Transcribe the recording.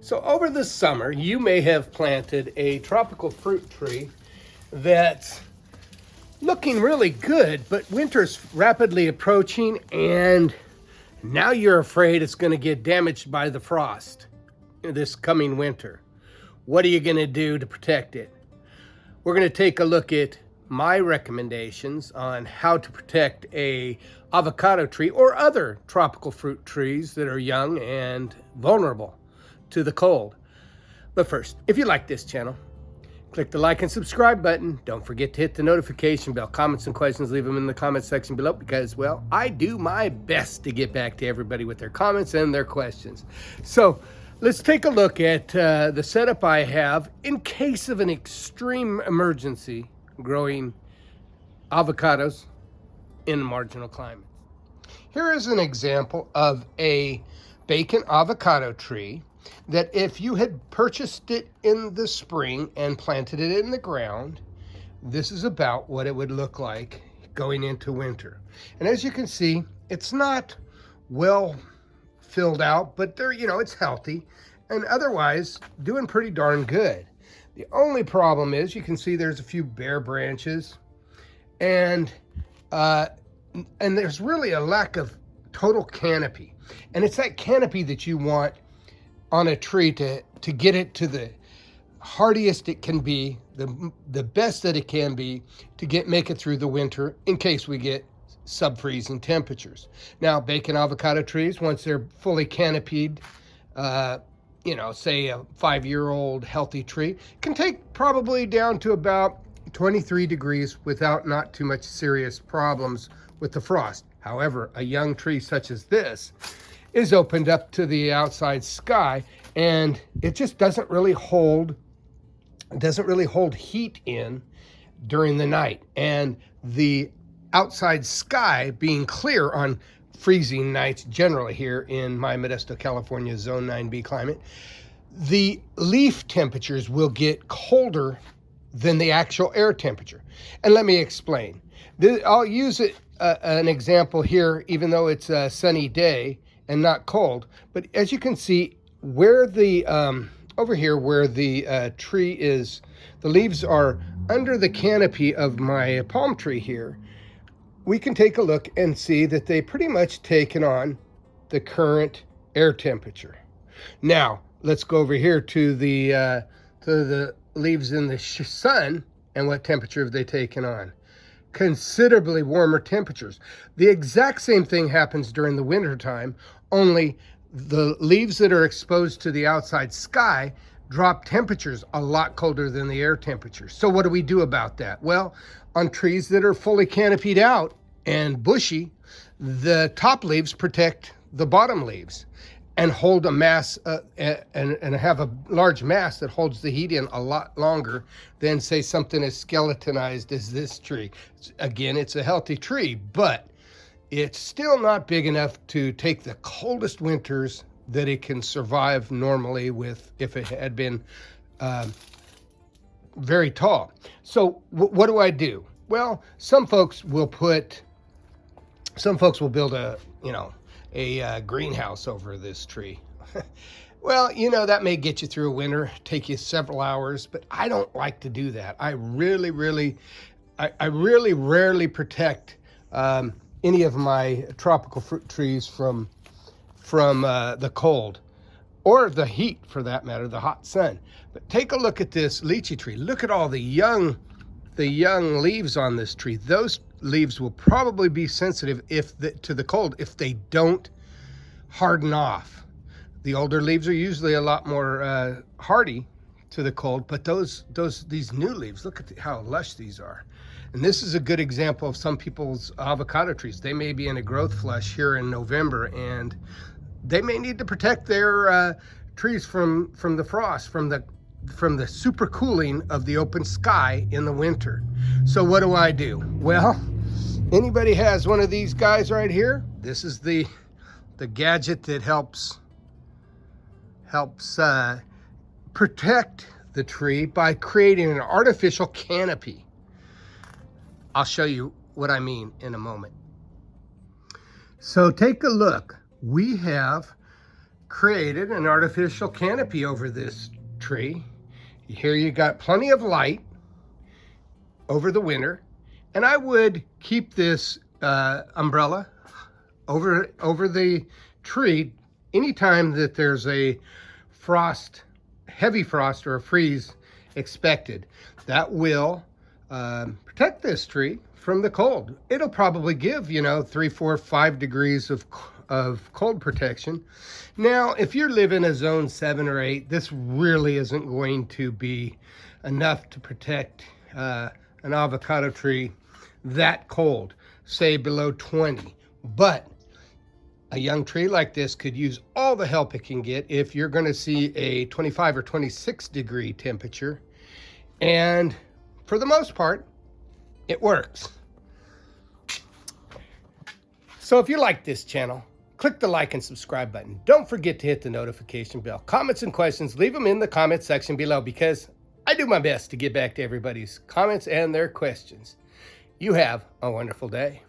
So over the summer, you may have planted a tropical fruit tree that's looking really good, but winter's rapidly approaching and now you're afraid it's going to get damaged by the frost this coming winter. What are you going to do to protect it? We're going to take a look at my recommendations on how to protect a avocado tree or other tropical fruit trees that are young and vulnerable to the cold. But first, if you like this channel, click the like and subscribe button. Don't forget to hit the notification bell. Comments and questions, leave them in the comment section below because, well, I do my best to get back to everybody with their comments and their questions. So let's take a look at the setup I have in case of an extreme emergency growing avocados in marginal climates. Here is an example of a bacon avocado tree that if you had purchased it in the spring and planted it in the ground, this is about what it would look like going into winter. And as you can see, it's not well filled out, but there, it's healthy and otherwise doing pretty darn good. The only problem is you can see there's a few bare branches and there's really a lack of total canopy. And it's that canopy that you want on a tree to get it to the hardiest it can be, the best that it can be to make it through the winter in case we get sub-freezing temperatures. Now, bacon avocado trees, once they're fully canopied, say a 5-year-old healthy tree, can take probably down to about 23 degrees without not too much serious problems with the frost. However, a young tree such as this is opened up to the outside sky and it just doesn't really hold heat in during the night. And the outside sky being clear on freezing nights generally here in my Modesto, California zone 9B climate, the leaf temperatures will get colder than the actual air temperature. And let me explain. I'll use an example here, even though it's a sunny day and not cold. But as you can see, where the over here where the tree is, the leaves are under the canopy of my palm tree here, we can take a look and see that they pretty much taken on the current air temperature. Now, let's go over here to the leaves in the sun, and what temperature have they taken on? Considerably warmer temperatures. The exact same thing happens during the winter time, only the leaves that are exposed to the outside sky drop temperatures a lot colder than the air temperature. So what do we do about that? Well, on trees that are fully canopied out and bushy, the top leaves protect the bottom leaves and hold a mass and have a large mass that holds the heat in a lot longer than, say, something as skeletonized as this tree. Again, it's a healthy tree, but it's still not big enough to take the coldest winters that it can survive normally with if it had been very tall. So what do I do? Well, some folks will build a greenhouse over this tree. Well, that may get you through a winter, take you several hours, but I don't like to do that. I really rarely protect any of my tropical fruit trees from the cold or the heat, for that matter, the hot sun. But take a look at this lychee tree. Look at all the young leaves on this tree. Those leaves will probably be sensitive to the cold if they don't harden off. The older leaves are usually a lot more hardy to the cold, but these new leaves, look at how lush these are. And this is a good example of some people's avocado trees. They may be in a growth flush here in November, and they may need to protect their trees from the frost, from the super cooling of the open sky in the winter. So what do I do? Well, anybody has one of these guys right here? This is the gadget that helps protect the tree by creating an artificial canopy. I'll show you what I mean in a moment. So take a look. We have created an artificial canopy over this tree. Here you got plenty of light over the winter, and I would keep this umbrella over the tree anytime that there's a frost, heavy frost or a freeze expected. That will protect this tree from the cold. It'll probably give, 3, 4, 5 degrees of cold protection. Now, if you live in a zone 7 or 8, this really isn't going to be enough to protect an avocado tree that cold, say below 20. But a young tree like this could use all the help it can get if you're going to see a 25 or 26 degree temperature. And for the most part, it works. So if you like this channel, click the like and subscribe button. Don't forget to hit the notification bell. Comments and questions, leave them in the comment section below, because I do my best to get back to everybody's comments and their questions. You have a wonderful day.